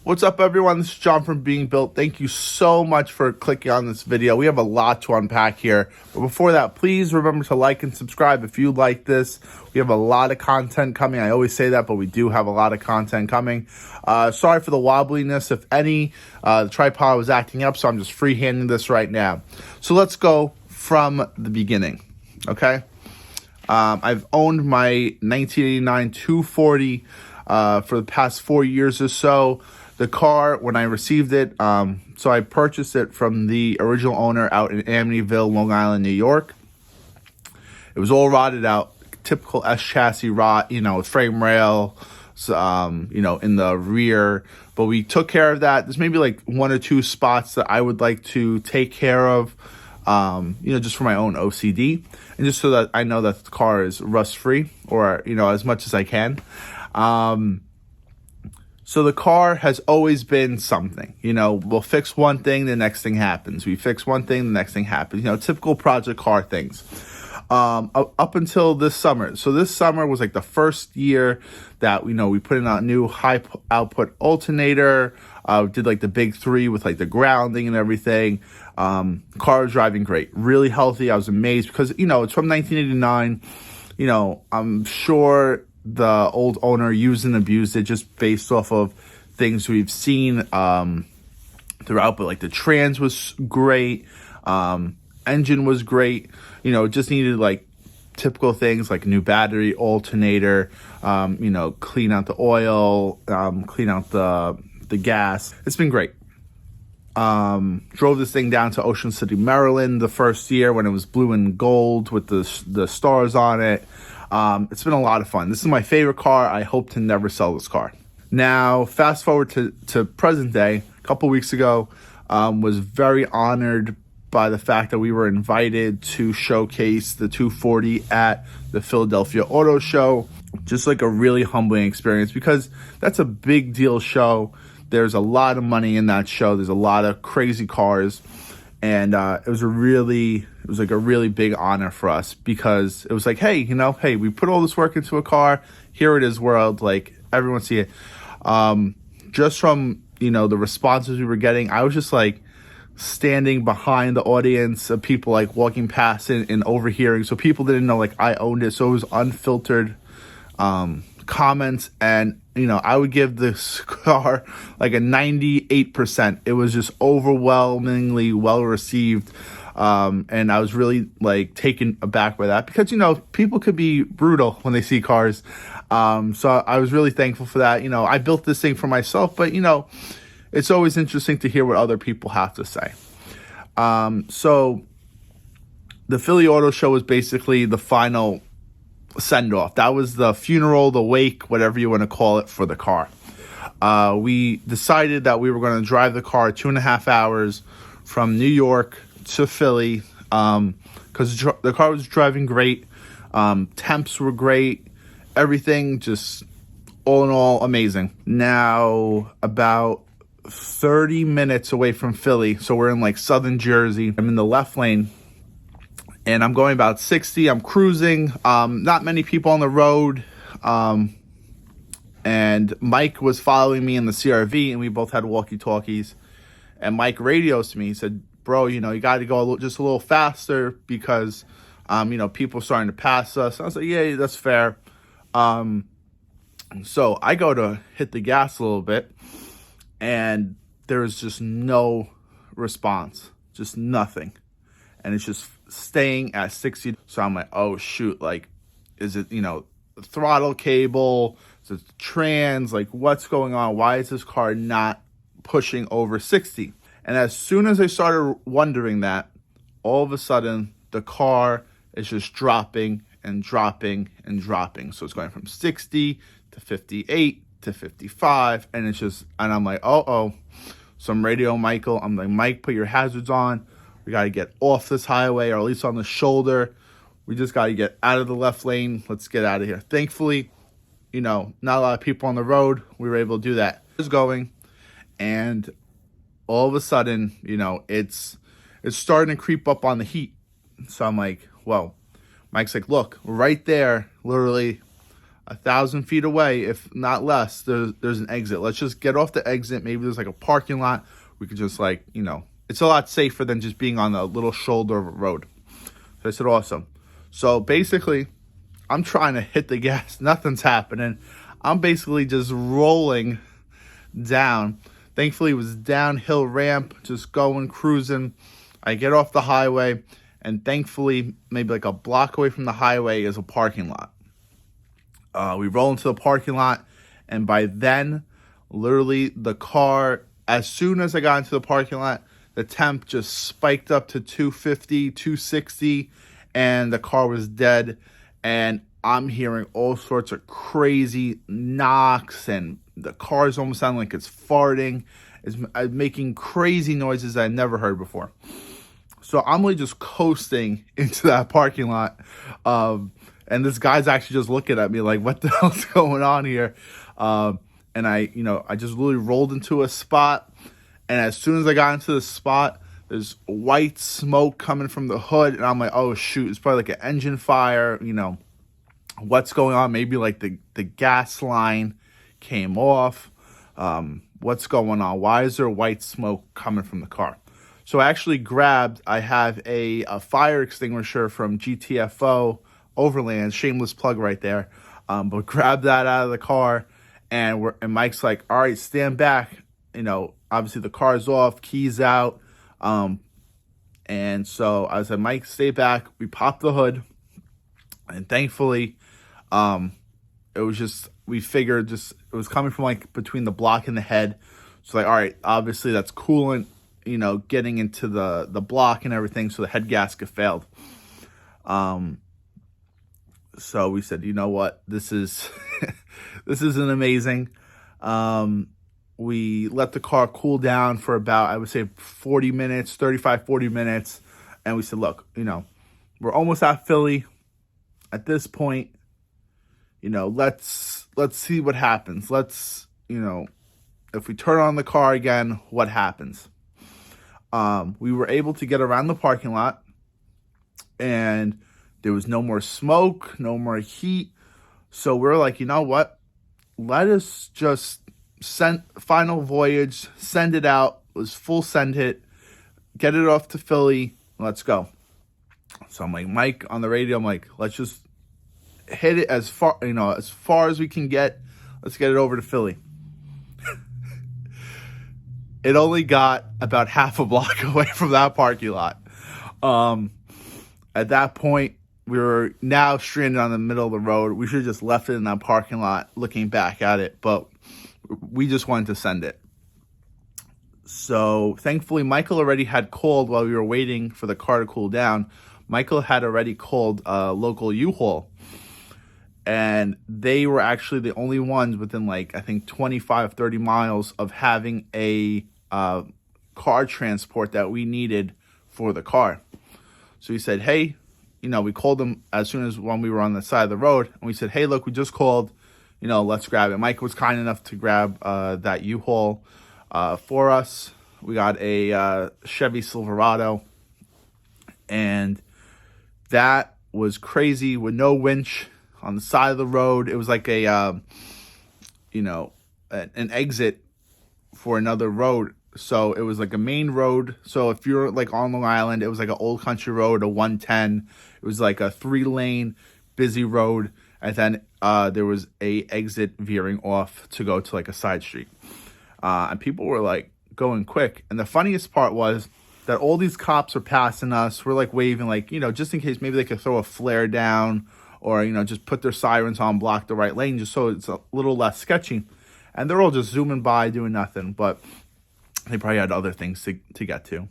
What's up, everyone? This is John from Being Built. Thank you so much for clicking on this video. We have a lot to unpack here. But before that, please remember to like and subscribe if you like this. We have a lot of content coming. I always say that, but we do have a lot of content coming. Sorry for the wobbliness. If any, the tripod was acting up, so I'm just freehanding this right now. So let's go from the beginning, okay? I've owned my 1989 240 for the past 4 years or so. The car, when I received it, so I purchased it from the original owner out in Amityville, Long Island, New York. It was all rotted out, typical S chassis rot, with frame rail, in the rear. But we took care of that. There's maybe like one or two spots that I would like to take care of, just for my own OCD. And just so that I know that the car is rust-free, or, as much as I can. So the car has always been something, we'll fix one thing, the next thing happens. We fix one thing, the next thing happens, typical project car things. Up until this summer. So this summer was like the first year that, we put in a new high output alternator, did like the big three with like the grounding and everything. Car was driving great, really healthy. I was amazed because, it's from 1989. I'm sure the old owner used and abused it just based off of things we've seen throughout. But like the trans was great, engine was great. It just needed like typical things like new battery, alternator, clean out the oil, clean out the gas. It's been great. Drove this thing down to Ocean City, Maryland the first year when it was blue and gold with the stars on it. It's been a lot of fun. This is my favorite car. I hope to never sell this car. Now, fast forward to present day. A couple weeks ago, was very honored by the fact that we were invited to showcase the 240 at the Philadelphia Auto Show. Just like a really humbling experience because that's a big deal show. There's a lot of money in that show. There's a lot of crazy cars. And it was a really big honor for us because it was like, hey, we put all this work into a car. Here it is, world. Like, everyone see it. Just from, the responses we were getting, I was just like standing behind the audience of people like walking past and overhearing. So people didn't know like I owned it. So it was unfiltered comments. And, I would give this car like a 98%. It was just overwhelmingly well received. And I was really like taken aback by that because, people could be brutal when they see cars. So I was really thankful for that. I built this thing for myself, but, it's always interesting to hear what other people have to say. So the Philly Auto Show was basically the final send-off. That was the funeral, the wake, whatever you want to call it, for the car. We decided that we were going to drive the car 2.5 hours from New York to Philly because the car was driving great. Temps were great. Everything just, all in all, amazing. Now, about 30 minutes away from Philly, so we're in like southern Jersey. I'm in the left lane. And I'm going about 60. I'm cruising. Not many people on the road. And Mike was following me in the CRV, and we both had walkie-talkies. And Mike radios to me. He said, bro, you got to go just a little faster because, people are starting to pass us. I was like, yeah, that's fair. So I go to hit the gas a little bit, and there is just no response. Just nothing. And it's just staying at 60. So I'm like, oh shoot, like, is it, the throttle cable? Is it trans? Like, what's going on? Why is this car not pushing over 60? And as soon as I started wondering that, all of a sudden the car is just dropping and dropping and dropping. So it's going from 60 to 58 to 55. And I'm like, oh. So I'm radioing Michael. I'm like, Mike, put your hazards on. We got to get off this highway, or at least on the shoulder. We just got to get out of the left lane. Let's get out of here. Thankfully, not a lot of people on the road. We were able to do that. I was going, and all of a sudden, it's starting to creep up on the heat. So I'm like, well, Mike's like, look, right there, literally 1,000 feet away, if not less, there's an exit. Let's just get off the exit. Maybe there's like a parking lot. We could just like, it's a lot safer than just being on a little shoulder of a road. So I said, awesome. So basically, I'm trying to hit the gas. Nothing's happening. I'm basically just rolling down. Thankfully, it was downhill ramp, just going, cruising. I get off the highway, and thankfully, maybe like a block away from the highway is a parking lot. We roll into the parking lot, and by then, literally the car, as soon as I got into the parking lot, the temp just spiked up to 250, 260, and the car was dead. And I'm hearing all sorts of crazy knocks, and the car's almost sounding like it's farting. It's making crazy noises I never heard before. So I'm really just coasting into that parking lot. And this guy's actually just looking at me like, what the hell's going on here? And I just literally rolled into a spot. And as soon as I got into the spot, there's white smoke coming from the hood. And I'm like, oh, shoot, it's probably like an engine fire. What's going on? Maybe like the gas line came off. What's going on? Why is there white smoke coming from the car? So I actually I have a fire extinguisher from GTFO Overland, shameless plug right there. But grabbed that out of the car, and Mike's like, all right, stand back. Obviously the car's off, keys out. And so I said, Mike, stay back. We popped the hood, and thankfully, it was just, we figured it was coming from like between the block and the head. So like, all right, obviously that's coolant, getting into the block and everything. So the head gasket failed. So we said, you know what, this is isn't amazing. We let the car cool down for about, I would say 40 minutes, 35, 40 minutes. And we said, look, we're almost at Philly at this point. Let's see what happens. Let's, if we turn on the car again, what happens? We were able to get around the parking lot, and there was no more smoke, no more heat. So we're like, you know what? Let us just send final voyage, send it out. It was full send hit, get it off to Philly. Let's go. So I'm like, Mike on the radio, I'm like, let's just hit it as far as we can get. Let's get it over to Philly. It only got about half a block away from that parking lot. At that point, we were now stranded on the middle of the road. We should have just left it in that parking lot looking back at it, but we just wanted to send it. So thankfully, Michael already had called while we were waiting for the car to cool down. Michael had already called a local U-Haul, and they were actually the only ones within like, I think 25, 30 miles of having a car transport that we needed for the car. So he said, hey, we called them as soon as when we were on the side of the road, and we said, hey, look, we just called, let's grab it. Mike was kind enough to grab that U-Haul for us. We got a Chevy Silverado, and that was crazy with no winch on the side of the road. It was like an exit for another road. So it was like a main road. So if you're like on Long Island, it was like an old country road, a 110. It was like a 3-lane busy road. And then there was a exit veering off to go to like a side street. And people were like going quick. And the funniest part was that all these cops were passing us. We're like waving, like, just in case maybe they could throw a flare down, or, just put their sirens on, block the right lane, just so it's a little less sketchy. And they're all just zooming by, doing nothing. But they probably had other things to get to.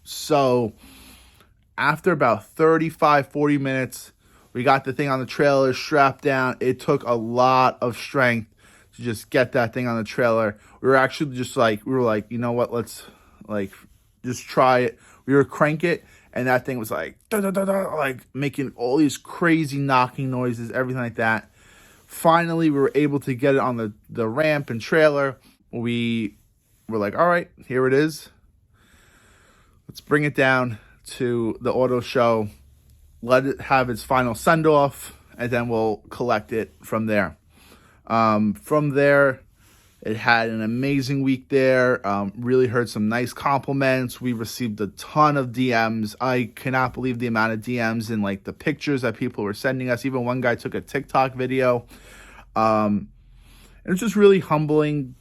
So after about 35, 40 minutes, we got the thing on the trailer strapped down. It took a lot of strength to just get that thing on the trailer. We were actually just like, you know what, let's like just try it. We were crank it, and that thing was like, da, da, da, da, like making all these crazy knocking noises, everything like that. Finally, we were able to get it on the ramp and trailer. We were like, all right, here it is. Let's bring it down to the auto show, let it have its final send-off, and then we'll collect it from there. From there, it had an amazing week there. Really heard some nice compliments. We received a ton of DMs. I cannot believe the amount of DMs and like the pictures that people were sending us. Even one guy took a TikTok video. It was just really humbling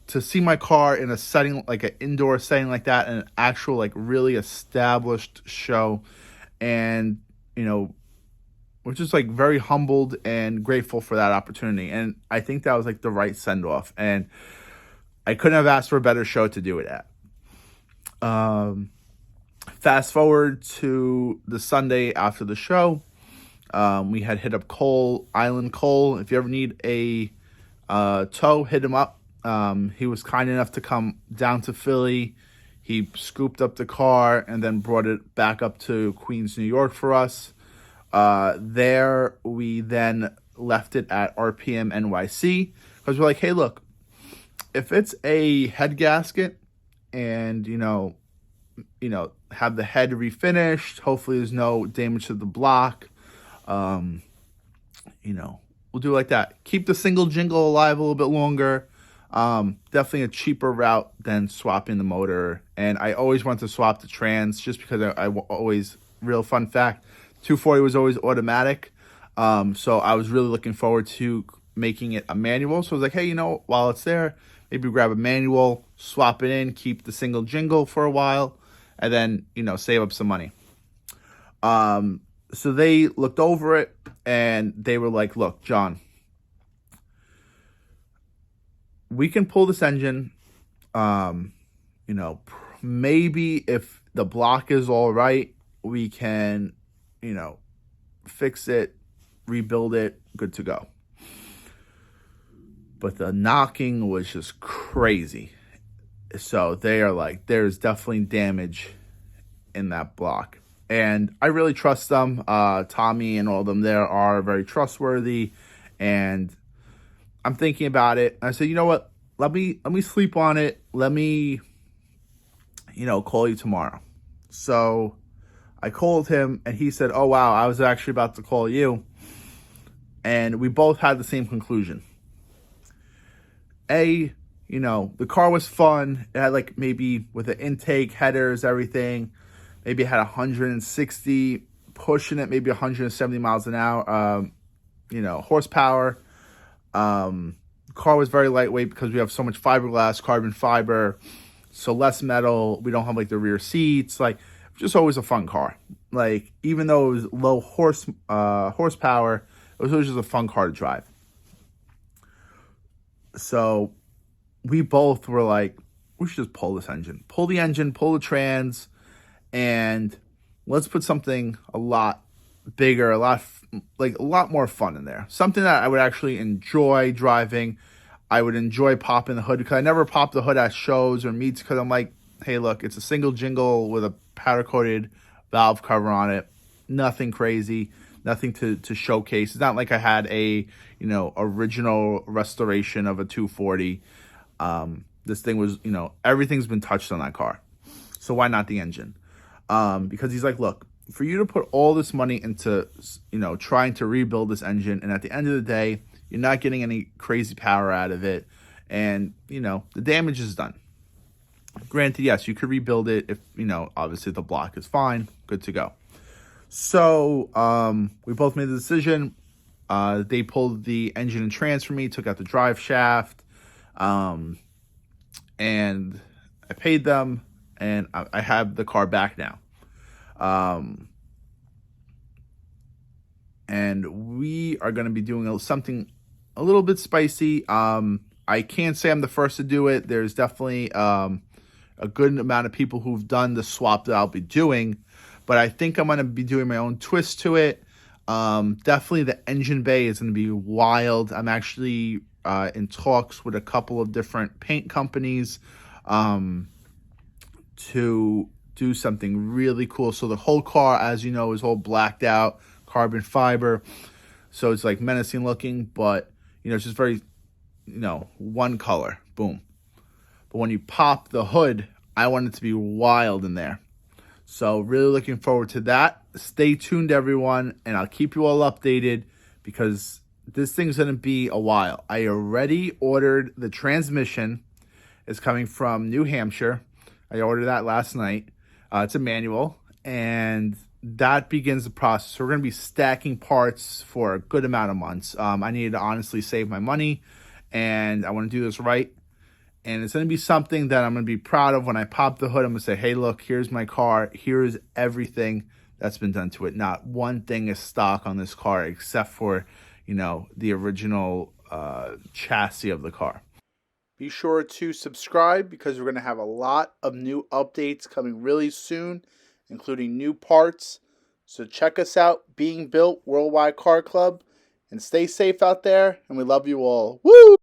to see my car in a setting, like an indoor setting like that, and an actual like really established show. And, we're just like very humbled and grateful for that opportunity. And I think that was like the right send off. And I couldn't have asked for a better show to do it at. Fast forward to the Sunday after the show. We had hit up Island Cole. If you ever need a tow, hit him up. He was kind enough to come down to Philly. He scooped up the car and then brought it back up to Queens, New York for us. There we then left it at RPM NYC because we're like, hey, look, if it's a head gasket and, have the head refinished, hopefully there's no damage to the block, we'll do it like that. Keep the single jingle alive a little bit longer. Definitely a cheaper route than swapping the motor. And I always want to swap the trans just because I always, real fun fact, 240 was always automatic. So I was really looking forward to making it a manual. So I was like, hey, while it's there, maybe grab a manual, swap it in, keep the single jingle for a while, and then, save up some money. So they looked over it and they were like, look, John, we can pull this engine. Maybe if the block is all right, we can, fix it, rebuild it, good to go. But the knocking was just crazy. So they are like, there's definitely damage in that block. And I really trust them. Tommy and all of them there are very trustworthy. And I'm thinking about it. I said, you know what? Let me sleep on it. Let me, call you tomorrow. So I called him and he said, oh, wow, I was actually about to call you. And we both had the same conclusion. The car was fun. It had like maybe with the intake, headers, everything, maybe it had 160 pushing it, maybe 170 miles an hour, horsepower. Car was very lightweight because we have so much fiberglass, carbon fiber, so less metal. We don't have like the rear seats. Like, just always a fun car. Like, even though it was low horsepower, it was always just a fun car to drive. So we both were like, we should just pull this engine. Pull the engine, pull the trans, and let's put something a lot bigger, a lot more fun in there. Something that I would actually enjoy driving. I would enjoy popping the hood because I never pop the hood at shows or meets because I'm like, hey, look, it's a single jingle with a powder-coated valve cover on it. Nothing crazy, nothing to showcase. It's not like I had a, original restoration of a 240. This thing was, everything's been touched on that car. So why not the engine? Because he's like, look, for you to put all this money into, trying to rebuild this engine, and at the end of the day, you're not getting any crazy power out of it, and, the damage is done. Granted, yes, you could rebuild it if, obviously the block is fine, good to go. So, we both made the decision. They pulled the engine and trans for me, took out the drive shaft, and I paid them, and I have the car back now. And we are going to be doing something a little bit spicy. I can't say I'm the first to do it. There's definitely a good amount of people who've done the swap that I'll be doing, but I think I'm going to be doing my own twist to it. Definitely the engine bay is going to be wild. I'm actually in talks with a couple of different paint companies to do something really cool. So the whole car, as you know, is all blacked out, carbon fiber. So it's like menacing looking, but, it's just very, one color. Boom. But when you pop the hood, I want it to be wild in there. So really looking forward to that. Stay tuned, everyone, and I'll keep you all updated. because this thing's going to be a while. I already ordered the transmission. It's coming from New Hampshire. I ordered that last night. It's a manual, and that begins the process. So we're going to be stacking parts for a good amount of months. I need to honestly save my money, and I want to do this right. And it's going to be something that I'm going to be proud of when I pop the hood. I'm going to say, hey, look, here's my car. Here's everything that's been done to it. Not one thing is stock on this car except for, the original chassis of the car. Be sure to subscribe because we're going to have a lot of new updates coming really soon, including new parts. So check us out, Being Built Worldwide Car Club, and stay safe out there. And we love you all. Woo!